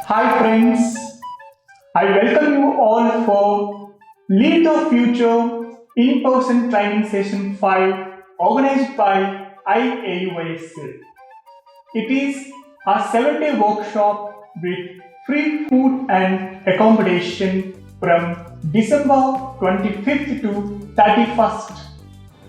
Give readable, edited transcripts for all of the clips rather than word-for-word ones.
Hi friends, I welcome you all for Lead the Future in-person training session 5 organized by AUYSA. It is a 7-day workshop with free food and accommodation from December 25th to 31st.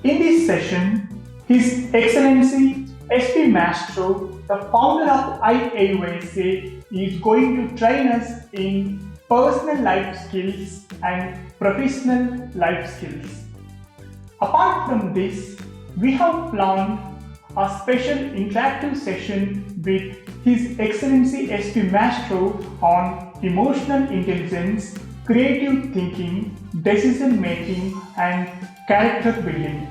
In this session, His Excellency SP MAESTRO, the founder of AUYSA, is going to train us in personal life skills and professional life skills. Apart from this, we have planned a special interactive session with His Excellency SP MAESTRO on emotional intelligence, creative thinking, decision making, and character building.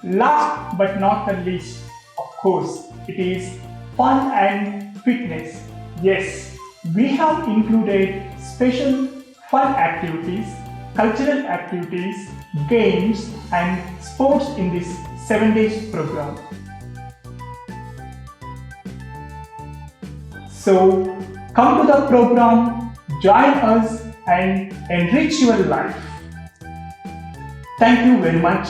Last but not the least, of course, it is fun and fitness. Yes, we have included special fun activities, cultural activities, games, and sports in this 7 days program. So, come to the program, join us, and enrich your life. Thank you very much.